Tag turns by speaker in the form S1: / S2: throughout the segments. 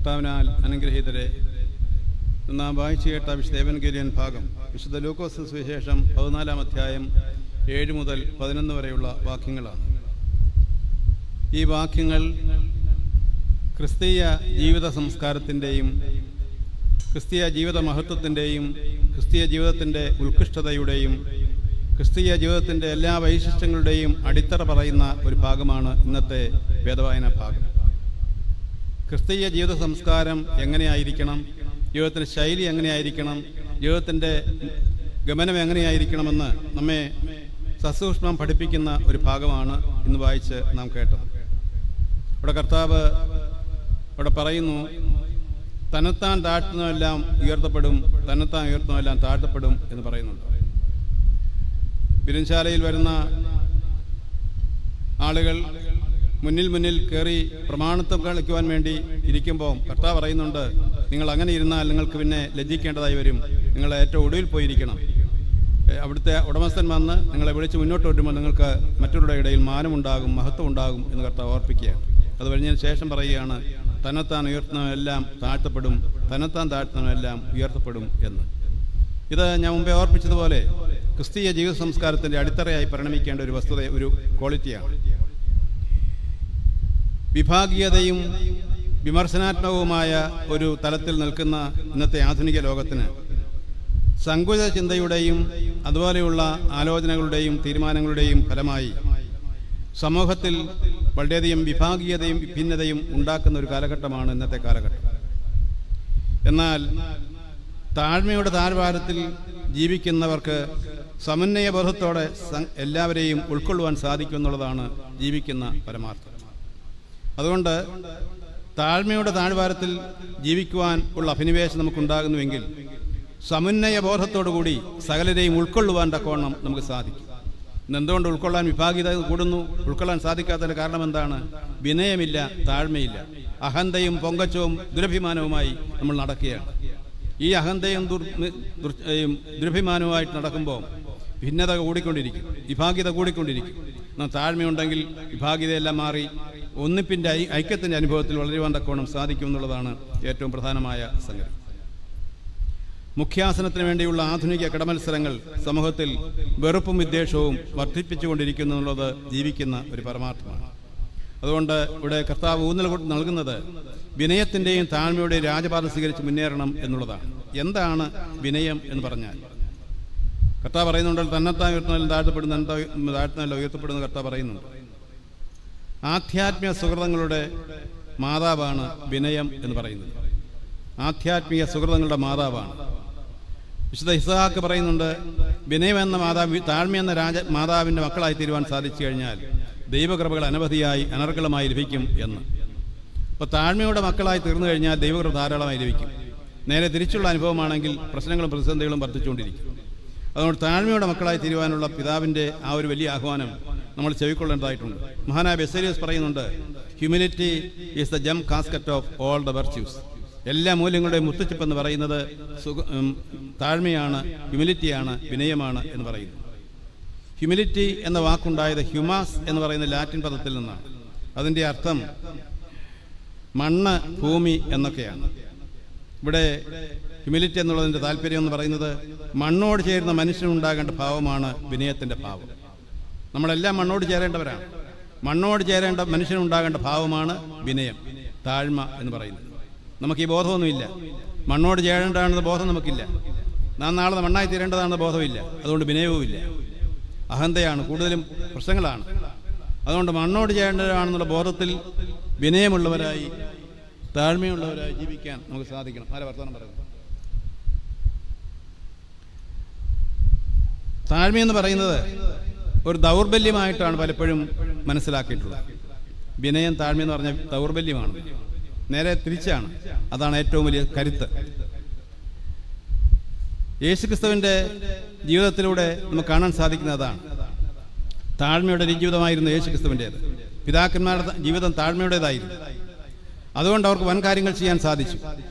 S1: കർത്താവിനാൽ അനുഗ്രഹീതരെ, നാം വായിച്ചു കേട്ട വിശുദ്ധ ഏവൻഗേലിയൻ ഭാഗം വിശുദ്ധ ലൂക്കോസ് സുവിശേഷം 14-ാം അധ്യായം 7 മുതൽ 11 വരെയുള്ള വാക്യങ്ങളാണ്. ഈ വാക്യങ്ങൾ ക്രിസ്തീയ ജീവിത സംസ്കാരത്തിൻ്റെയും ക്രിസ്തീയ ജീവിത മഹത്വത്തിൻ്റെയും ക്രിസ്തീയ ജീവിതത്തിൻ്റെ ഉത്കൃഷ്ടതയുടെയും ക്രിസ്തീയ ജീവിതത്തിൻ്റെ എല്ലാ വൈശിഷ്ട്യങ്ങളുടെയും അടിത്തറ പറയുന്ന ഒരു ഭാഗമാണ് ഇന്നത്തെ വേദവായന ഭാഗം. ക്രിസ്തീയ ജീവിത സംസ്കാരം എങ്ങനെയായിരിക്കണം, ജീവിതത്തിൻ്റെ ശൈലി എങ്ങനെയായിരിക്കണം, ജീവിതത്തിൻ്റെ ഗമനം എങ്ങനെയായിരിക്കണമെന്ന് നമ്മെ സസൂക്ഷ്മം പഠിപ്പിക്കുന്ന ഒരു ഭാഗമാണ് ഇന്ന് വായിച്ച് നാം കേട്ടത്. ഇവിടെ കർത്താവ് ഇവിടെ പറയുന്നു, തന്നെത്താൻ താഴ്ത്തുന്നതെല്ലാം ഉയർത്തപ്പെടും, തന്നെത്താൻ ഉയർത്തുന്നതെല്ലാം താഴ്ത്തപ്പെടും എന്ന് പറയുന്നുണ്ട്. വിരുന്നുശാലയിൽ വരുന്ന ആളുകൾ മുന്നിൽ കയറി പ്രമാണത്വം കളിക്കുവാൻ വേണ്ടി ഇരിക്കുമ്പോൾ കർത്താവ് പറയുന്നുണ്ട്, നിങ്ങൾ അങ്ങനെ ഇരുന്നാൽ നിങ്ങൾക്ക് പിന്നെ ലജ്ജിക്കേണ്ടതായി വരും, നിങ്ങൾ ഏറ്റവും ഒടുവിൽ പോയിരിക്കണം. അവിടുത്തെ ഉടമസ്ഥൻ വന്ന് നിങ്ങളെ വിളിച്ച് മുന്നോട്ട് വരുമ്പോൾ നിങ്ങൾക്ക് മറ്റുള്ളവരുടെ ഇടയിൽ മാനമുണ്ടാകും, മഹത്വം ഉണ്ടാകും എന്ന് കർത്താവ് ഓർപ്പിക്കുകയാണ്. അത് കഴിഞ്ഞതിന് ശേഷം പറയുകയാണ്, തന്നെത്താൻ ഉയർത്തുന്നവരെല്ലാം താഴ്ത്തപ്പെടും, തന്നെത്താൻ താഴ്ത്തുന്നവരെല്ലാം ഉയർത്തപ്പെടും എന്ന്. ഇത് ഞാൻ മുമ്പേ ഓർപ്പിച്ചതുപോലെ ക്രിസ്തീയ ജീവിത സംസ്കാരത്തിൻ്റെ അടിത്തറയായി പരിണമിക്കേണ്ട ഒരു വസ്തുത, ഒരു ക്വാളിറ്റിയാണ്. വിഭാഗീയതയും വിമർശനാത്മകവുമായ ഒരു തലത്തിൽ നിൽക്കുന്ന ഇന്നത്തെ ആധുനിക ലോകത്തിന് സങ്കുചിത ചിന്തയുടെയും അതുപോലെയുള്ള ആലോചനകളുടെയും തീരുമാനങ്ങളുടെയും ഫലമായി സമൂഹത്തിൽ വളരെയധികം വിഭാഗീയതയും ഭിന്നതയും ഉണ്ടാക്കുന്ന ഒരു കാലഘട്ടമാണ് ഇന്നത്തെ കാലഘട്ടം. എന്നാൽ താഴ്മയുടെ താഴ്വാരത്തിൽ ജീവിക്കുന്നവർക്ക് സമന്വയ ബോധത്തോടെ എല്ലാവരെയും ഉൾക്കൊള്ളുവാൻ സാധിക്കും എന്നുള്ളതാണ് ജീവിക്കുന്ന പരമാർത്ഥം. അതുകൊണ്ട് താഴ്മയുടെ താഴ്വാരത്തിൽ ജീവിക്കുവാൻ ഉള്ള അഭിനിവേശം നമുക്കുണ്ടാകുന്നുവെങ്കിൽ സമന്വയ ബോധത്തോടുകൂടി സകലരെയും ഉൾക്കൊള്ളുവാൻ തക്കവണ്ണം നമുക്ക് സാധിക്കും. എന്തുകൊണ്ട് ഉൾക്കൊള്ളാൻ വിഭാഗീയത കൂടുന്നു? ഉൾക്കൊള്ളാൻ സാധിക്കാത്തതിൻ്റെ കാരണം എന്താണ്? വിനയമില്ല, താഴ്മയില്ല. അഹന്തയും പൊങ്കച്ചവും ദുരഭിമാനവുമായി നമ്മൾ നടക്കുകയാണ്. ഈ അഹന്തയും ദുരഭിമാനവുമായിട്ട് നടക്കുമ്പോൾ ഭിന്നത കൂടിക്കൊണ്ടിരിക്കും, വിഭാഗീയത കൂടിക്കൊണ്ടിരിക്കും. താഴ്മയുണ്ടെങ്കിൽ വിഭാഗീയതയെല്ലാം മാറി ഒന്നിപ്പിൻ്റെ ഐക്യത്തിൻ്റെ അനുഭവത്തിൽ വളരുവാൻ തക്കവണ്ണം സാധിക്കും എന്നുള്ളതാണ് ഏറ്റവും പ്രധാനമായ സംഗതി. മുഖ്യാസനത്തിന് വേണ്ടിയുള്ള ആധുനിക കടമത്സരങ്ങൾ സമൂഹത്തിൽ വെറുപ്പും വിദ്വേഷവും വർദ്ധിപ്പിച്ചുകൊണ്ടിരിക്കുന്നു എന്നുള്ളത് ജീവിക്കുന്ന ഒരു പരമാർത്ഥമാണ്. അതുകൊണ്ട് ഇവിടെ കർത്താവ് ഊന്നൽ നൽകുന്നത് വിനയത്തിൻ്റെയും താഴ്മയുടെയും രാജപാത സ്വീകരിച്ച് മുന്നേറണം എന്നുള്ളതാണ്. എന്താണ് വിനയം എന്ന് പറഞ്ഞാൽ? കർത്താവ് പറയുന്നുണ്ട്, തന്നെത്താൻ ഉയർത്തുന്നതിൽ താഴ്ത്തുന്നതിൽ ഉയർത്തപ്പെടുന്ന കർത്താവ് പറയുന്നുണ്ട്. ആധ്യാത്മിക സുഹൃതങ്ങളുടെ മാതാവാണ് വിനയം എന്ന് പറയുന്നത്. ആധ്യാത്മിക സുഹൃതങ്ങളുടെ മാതാവാണ്. വിശുദ്ധ ഇസ്ഹാക്ക് പറയുന്നുണ്ട്, വിനയം എന്ന മാതാവ്, താഴ്മ എന്ന മാതാവിൻ്റെ മക്കളായി തീരുവാൻ സാധിച്ചു കഴിഞ്ഞാൽ ദൈവകൃപകൾ അനവധിയായി അനർഗളമായി ലഭിക്കും എന്ന്. അപ്പോൾ താഴ്മയുടെ മക്കളായി തീർന്നു കഴിഞ്ഞാൽ ദൈവകൃപ ധാരാളമായി ലഭിക്കും. നേരെ തിരിച്ചുള്ള അനുഭവമാണെങ്കിൽ പ്രശ്നങ്ങളും പ്രതിസന്ധികളും വർദ്ധിച്ചുകൊണ്ടിരിക്കും. അതുകൊണ്ട് താഴ്മയുടെ മക്കളായി തീരുവാനുള്ള പിതാവിൻ്റെ ആ ഒരു വലിയ ആഹ്വാനം നമ്മൾ ചെവിക്കൊള്ളേണ്ടതായിട്ടുണ്ട്. മഹാനായ ബെസേലിയസ് പറയുന്നുണ്ട്, ഹ്യൂമിലിറ്റി ഈസ് ദ ജം casket of all the virtues. എല്ലാ മൂല്യങ്ങളുടെയും മുത്തുച്ചിപ്പെന്ന് പറയുന്നത് താഴ്മയാണ്, ഹ്യൂമിലിറ്റിയാണ്, വിനയമാണ് എന്ന് പറയുന്നു. ഹ്യൂമിലിറ്റി എന്ന വാക്കുണ്ടായത് ഹ്യൂമാസ് എന്ന് പറയുന്ന ലാറ്റിൻ പദത്തിൽ നിന്നാണ്. അതിൻ്റെ അർത്ഥം മണ്ണ്, ഭൂമി എന്നൊക്കെയാണ്. ഇവിടെ ഹ്യൂമിലിറ്റി എന്നുള്ളതിൻ്റെ താല്പര്യം എന്ന് പറയുന്നത് മണ്ണോട് ചേരുന്ന മനുഷ്യനുണ്ടാകേണ്ട ഭാവമാണ് വിനയത്തിൻ്റെ ഭാവം. നമ്മളെല്ലാം മണ്ണോട് ചേരേണ്ടവരാണ്. മണ്ണോട് ചേരേണ്ട മനുഷ്യനുണ്ടാകേണ്ട ഭാവമാണ് വിനയം, താഴ്മ എന്ന് പറയുന്നത്. നമുക്ക് ഈ ബോധമൊന്നുമില്ല. മണ്ണോട് ചേരേണ്ടതാണെന്ന ബോധം നമുക്കില്ല. നാം നാളെ മണ്ണായി തീരേണ്ടതാണെന്ന ബോധമില്ല. അതുകൊണ്ട് വിനയവുമില്ല. അഹന്തയാണ്, കൂടുതലും പ്രശ്നങ്ങളാണ്. അതുകൊണ്ട് മണ്ണോട് ചേരേണ്ടതാണെന്നുള്ള ബോധത്തിൽ വിനയമുള്ളവരായി, താഴ്മയുള്ളവരായി ജീവിക്കാൻ നമുക്ക് സാധിക്കണം. ആരെ വർത്തമാനം പറയുന്നത്? താഴ്മയെന്ന് പറയുന്നത് ഒരു ദൗർബല്യമായിട്ടാണ് പലപ്പോഴും മനസ്സിലാക്കിയിട്ടുള്ളത്. വിനയം, താഴ്മയെന്ന് പറഞ്ഞ ദൗർബല്യമാണ്. നേരെ തിരിച്ചാണ്. അതാണ് ഏറ്റവും വലിയ കരുത്ത്. യേശുക്രിസ്തുവിൻ്റെ ജീവിതത്തിലൂടെ നമുക്ക് കാണാൻ സാധിക്കുന്നതാണ്. താഴ്മയുടെ ഒരു ജീവിതമായിരുന്നു യേശുക്രിസ്തുവിൻ്റേത്. പിതാക്കന്മാരുടെ ജീവിതം താഴ്മയുടേതായിരുന്നു. അതുകൊണ്ട് അവർക്ക് വൻ കാര്യങ്ങൾ ചെയ്യാൻ സാധിച്ചു.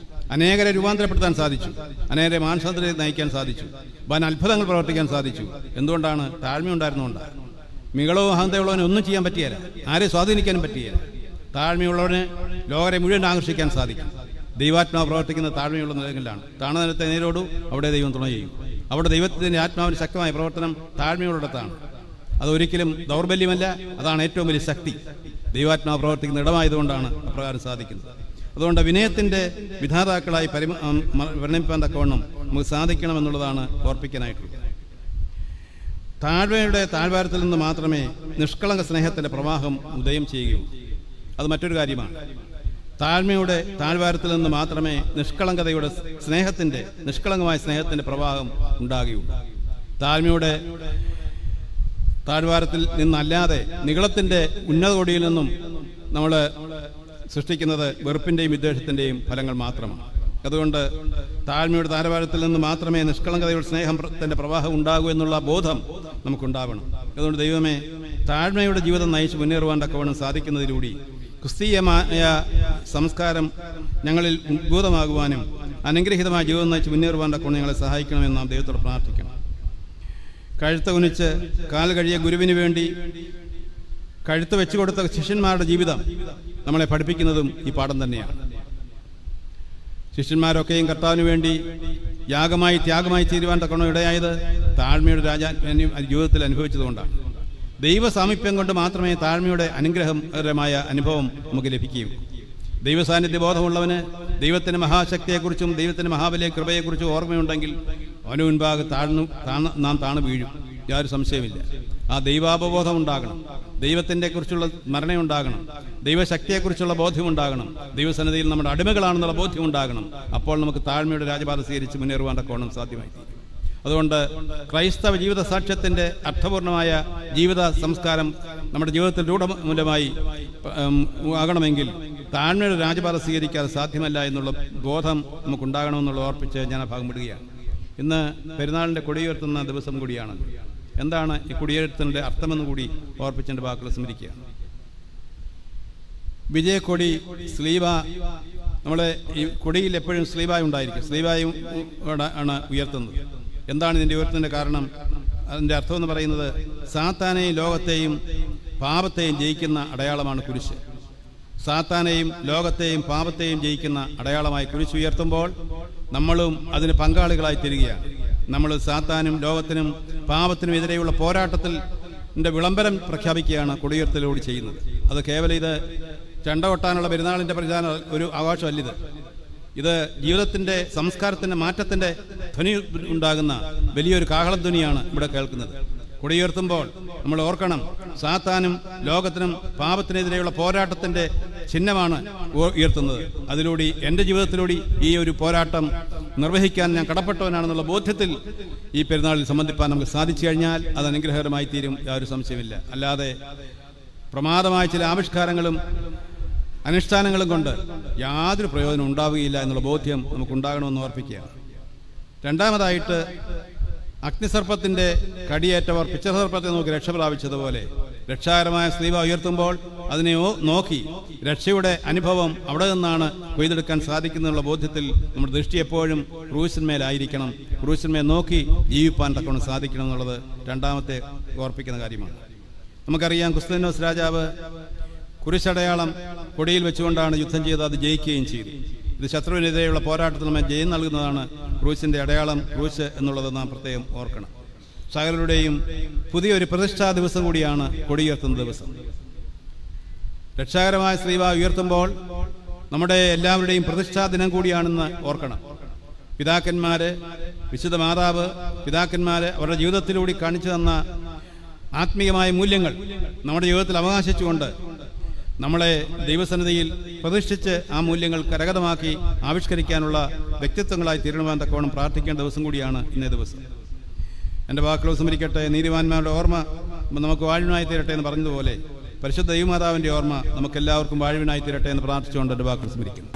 S1: അനേകരെ രൂപാന്തരപ്പെടുത്താൻ സാധിച്ചു. അനേകരെ മാനസാന്തരത്തെ നയിക്കാൻ സാധിച്ചു. വൻ അത്ഭുതങ്ങൾ പ്രവർത്തിക്കാൻ സാധിച്ചു. എന്തുകൊണ്ടാണ്? താഴ്മയുണ്ടായിരുന്നുകൊണ്ടാണ്. മികളോ അഹന്തയുള്ളവനെ ഒന്നും ചെയ്യാൻ പറ്റിയല്ല, ആരെ സ്വാധീനിക്കാനും പറ്റിയല്ല. താഴ്മയുള്ളവന് ലോകരെ മുഴുവൻ ആകർഷിക്കാൻ സാധിക്കും. ദൈവാത്മാവ് പ്രവർത്തിക്കുന്ന താഴ്മയുള്ള നിലങ്ങളിലാണ്. താഴ്ന്ന നിലത്തെ നേരോടു, അവിടെ ദൈവം തുണ ചെയ്യും. അവിടെ ദൈവത്തിൻ്റെ ആത്മാവിന് ശക്തമായ പ്രവർത്തനം താഴ്മയുള്ളിടത്താണ്. അതൊരിക്കലും ദൗർബല്യമല്ല, അതാണ് ഏറ്റവും വലിയ ശക്തി. ദൈവാത്മാവ് പ്രവർത്തിക്കുന്ന ഇടമായതുകൊണ്ടാണ് അപ്രകാരം സാധിക്കുന്നത്. അതുകൊണ്ട് വിനയത്തിൻ്റെ വിധാതാക്കളായി വർണ്ണിപ്പാൻ തക്കവണ്ണം നമുക്ക് സാധിക്കണമെന്നുള്ളതാണ് ഓർപ്പിക്കാനായിട്ടുള്ളത്. താഴ്മയുടെ താഴ്വാരത്തിൽ നിന്ന് മാത്രമേ നിഷ്കളങ്ക സ്നേഹത്തിൻ്റെ പ്രവാഹം ഉദയം ചെയ്യുകയുള്ളൂ. അത് മറ്റൊരു കാര്യമാണ്. താഴ്മയുടെ താഴ്വാരത്തിൽ നിന്ന് മാത്രമേ നിഷ്കളങ്കതയുടെ നിഷ്കളങ്കമായ സ്നേഹത്തിൻ്റെ പ്രവാഹം ഉണ്ടാകുകയുള്ളൂ. താഴ്മയുടെ താഴ്വാരത്തിൽ നിന്നല്ലാതെ നിഗളത്തിൻ്റെ ഉന്നതകൊടിയിൽ നിന്നും നമ്മൾ സൃഷ്ടിക്കുന്നത് വെറുപ്പിൻ്റെയും വിദ്വേഷത്തിൻ്റെയും ഫലങ്ങൾ മാത്രമാണ്. അതുകൊണ്ട് താഴ്മയുടെ താഴ്വാരത്തിൽ നിന്ന് മാത്രമേ നിഷ്കളങ്കതയുടെ സ്നേഹത്തിൻ്റെ പ്രവാഹം ഉണ്ടാകൂ എന്നുള്ള ബോധം നമുക്കുണ്ടാവണം. അതുകൊണ്ട് ദൈവമേ, താഴ്മയുടെ ജീവിതം നയിച്ച് മുന്നേറുവാൻ തക്കവണ്ണം സാധിക്കുന്നതിലൂടെ ക്രിസ്തീയമായ സംസ്കാരം ഞങ്ങളിൽ ഉദ്ഭൂതമാകുവാനും അനുഗ്രഹീതമായ ജീവിതം നയിച്ച് മുന്നേറുവാൻ തക്കവണ്ണം ഞങ്ങളെ സഹായിക്കണമെന്ന് നാം ദൈവത്തോട് പ്രാർത്ഥിക്കണം. കഴുത്ത് കുനിച്ച് കാൽ കഴിയ ഗുരുവിന് വേണ്ടി കഴുത്ത് വെച്ചു കൊടുത്ത ശിഷ്യന്മാരുടെ ജീവിതം നമ്മളെ പഠിപ്പിക്കുന്നതും ഈ പാഠം തന്നെയാണ്. ശിഷ്യന്മാരൊക്കെയും കർത്താവിന് വേണ്ടി യാഗമായി ത്യാഗമായി തീരുവാൻ തക്കവണ്ണം ഇടയായത് താഴ്മയുടെ ജീവിതത്തിൽ അനുഭവിച്ചതുകൊണ്ടാണ്. ദൈവ സാമീപ്യം കൊണ്ട് മാത്രമേ താഴ്മയുടെ അനുഗ്രഹകരമായ അനുഭവം നമുക്ക് ലഭിക്കുകയുള്ളൂ. ദൈവസാന്നിധ്യ ബോധമുള്ളവന് ദൈവത്തിൻ്റെ മഹാശക്തിയെക്കുറിച്ചും ദൈവത്തിൻ്റെ മഹാബലിയ കൃപയെക്കുറിച്ചും ഓർമ്മയുണ്ടെങ്കിൽ അവന് മുൻപാകെ നാം താണു വീഴും. യാതൊരു സംശയമില്ല. ആ ദൈവാപബോധം ഉണ്ടാകണം, ദൈവത്തിൻ്റെ കുറിച്ചുള്ള സ്മരണയുണ്ടാകണം, ദൈവശക്തിയെക്കുറിച്ചുള്ള ബോധ്യമുണ്ടാകണം, ദൈവസന്നിധിയിൽ നമ്മുടെ അടിമകളാണെന്നുള്ള ബോധ്യമുണ്ടാകണം. അപ്പോൾ നമുക്ക് താഴ്മയുടെ രാജപാത സ്വീകരിച്ച് മുന്നേറുവാൻ തക്കവണ്ണം സാധ്യമായി തീരും. അതുകൊണ്ട് ക്രൈസ്തവ ജീവിത സാക്ഷ്യത്തിൻ്റെ അർത്ഥപൂർണമായ ജീവിത സംസ്കാരം നമ്മുടെ ജീവിതത്തിൽ രൂഢമൂലമായി ആകണമെങ്കിൽ താഴ്മയുടെ രാജപാത സ്വീകരിക്കാതെ സാധ്യമല്ല എന്നുള്ള ബോധം നമുക്കുണ്ടാകണമെന്നുള്ള ഓർപ്പിച്ച് ഞാൻ ആ ഭാഗം വിടുകയാണ്. ഇന്ന് പെരുന്നാളിൻ്റെ കൊടിയുയർത്തുന്ന ദിവസം കൂടിയാണ്. എന്താണ് ഈ കൊടിയുയർത്തലിൻ്റെ അർത്ഥമെന്ന് കൂടി ഓർപ്പിച്ചതിൻ്റെ വാക്കുകൾ സ്മരിക്കുകയാണ്. വിജയക്കൊടി, സ്ലീവ, നമ്മുടെ ഈ കൊടിയിൽ എപ്പോഴും സ്ലീവായി ഉണ്ടായിരിക്കും. സ്ലീവായും ആണ് ഉയർത്തുന്നത്. എന്താണ് ഇതിൻ്റെ ഉയർത്തുന്നതിൻ്റെ കാരണം? അതിൻ്റെ അർത്ഥമെന്ന് പറയുന്നത് സാത്താനെയും ലോകത്തെയും പാപത്തെയും ജയിക്കുന്ന അടയാളമാണ് കുരിശ്. സാത്താനെയും ലോകത്തെയും പാപത്തെയും ജയിക്കുന്ന അടയാളമായി കുരിശ് ഉയർത്തുമ്പോൾ നമ്മളും അതിന് പങ്കാളികളായി തീരുകയാണ്. നമ്മൾ സാത്താനും ലോകത്തിനും പാപത്തിനും എതിരെയുള്ള പോരാട്ടത്തിൽ വിളംബരം പ്രഖ്യാപിക്കുകയാണ് കൊടിയുയർത്തലോട് ചെയ്യുന്നത്. അത് കേവലം ഇത് ചെണ്ട കൊട്ടാനുള്ള പെരുന്നാളിൻ്റെ പ്രചാരണ ഒരു ആഘോഷമല്ലിത്. ഇത് ജീവിതത്തിൻ്റെ സംസ്കാരത്തിൻ്റെ മാറ്റത്തിൻ്റെ ധ്വനി ഉണ്ടാകുന്ന വലിയൊരു കാഹളം ധ്വനിയാണ് ഇവിടെ കേൾക്കുന്നത്. കൊടിയുയർത്തുമ്പോൾ നമ്മൾ ഓർക്കണം, സാത്താനും ലോകത്തിനും പാപത്തിനെതിരെയുള്ള പോരാട്ടത്തിൻ്റെ ചിഹ്നമാണ് ഉയർത്തുന്നത്. അതിലൂടെ എൻ്റെ ജീവിതത്തിലൂടെ ഈ ഒരു പോരാട്ടം നിർവഹിക്കാൻ ഞാൻ കടപ്പെട്ടവനാണെന്നുള്ള ബോധ്യത്തിൽ ഈ പെരുന്നാളിൽ സംബന്ധിപ്പാൻ നമുക്ക് സാധിച്ചു കഴിഞ്ഞാൽ അത് അനുഗ്രഹകരമായി തീരും, യാതൊരു സംശയമില്ല. അല്ലാതെ പ്രമാദമായ ചില ആവിഷ്കാരങ്ങളും അനുഷ്ഠാനങ്ങളും കൊണ്ട് യാതൊരു പ്രയോജനം ഉണ്ടാവുകയില്ല എന്നുള്ള ബോധ്യം നമുക്കുണ്ടാകണമെന്ന് ഓർപ്പിക്കുകയാണ്. രണ്ടാമതായിട്ട്, അഗ്നിസർപ്പത്തിൻ്റെ കടിയേറ്റവർ പിച്ചസർപ്പത്തെ നോക്കി രക്ഷ പ്രാപിച്ചതുപോലെ രക്ഷാകരമായ സ്ലീവ ഉയർത്തുമ്പോൾ അതിനെ നോക്കി രക്ഷയുടെ അനുഭവം അവിടെ നിന്നാണ് കൊയ്തെടുക്കാൻ സാധിക്കുന്നുള്ള ബോധ്യത്തിൽ നമ്മുടെ ദൃഷ്ടി എപ്പോഴും ക്രൂശന്മേലായിരിക്കണം. ക്രൂശന്മേൽ നോക്കി ജീവിപ്പാൻ തക്കവണ്ണം സാധിക്കണം എന്നുള്ളത് രണ്ടാമത്തെ ഓർപ്പിക്കുന്ന കാര്യമാണ്. നമുക്കറിയാം, കുസ്തന്യോസ് രാജാവ് കുരിശടയാളം കൊടിയിൽ വെച്ചുകൊണ്ടാണ് യുദ്ധം ചെയ്ത് അത് ജയിക്കുകയും ചെയ്തു. ഇത് ശത്രുവിനെതിരെയുള്ള പോരാട്ടത്തിൽ നമ്മൾ ജയം നൽകുന്നതാണ് ക്രൂശിൻ്റെ അടയാളം, ക്രൂശ് എന്നുള്ളത് നാം പ്രത്യേകം ഓർക്കണം. സകലരുടെയും പുതിയൊരു പ്രതിഷ്ഠാ ദിവസം കൂടിയാണ് കൊടിയുയർത്തുന്ന ദിവസം. രക്ഷാകരമായ സ്ലീവ ഉയർത്തുമ്പോൾ നമ്മുടെ എല്ലാവരുടെയും പ്രതിഷ്ഠാ ദിനം കൂടിയാണെന്ന് ഓർക്കണം. പിതാക്കന്മാര്, വിശുദ്ധ മാതാവ്, പിതാക്കന്മാര് അവരുടെ ജീവിതത്തിലൂടെ കാണിച്ചു തന്ന ആത്മീയമായ മൂല്യങ്ങൾ നമ്മുടെ ജീവിതത്തിൽ അവകാശിച്ചുകൊണ്ട് നമ്മളെ ദൈവസന്നിധിയിൽ പ്രതിഷ്ഠിച്ച് ആ മൂല്യങ്ങൾ കരഗതമാക്കി ആവിഷ്കരിക്കാനുള്ള വ്യക്തിത്വങ്ങളായി തീരണമെന്ന് തക്കവണ്ണം പ്രാർത്ഥിക്കേണ്ട ദിവസം കൂടിയാണ് ഇന്നേ ദിവസം. എൻ്റെ വാക്കുകൾ സ്മരിക്കട്ടെ. നീതിമാന്മാരുടെ ഓർമ്മ നമുക്ക് വാഴ്വിനായി തീരട്ടെ എന്ന് പറഞ്ഞതുപോലെ പരിശുദ്ധ ദൈവമാതാവിൻ്റെ ഓർമ്മ നമുക്കെല്ലാവർക്കും വാഴ്വിനായി തീരട്ടെ എന്ന് പ്രാർത്ഥിച്ചുകൊണ്ട് എൻ്റെ വാക്കുകൾ സ്മരിക്കുന്നു.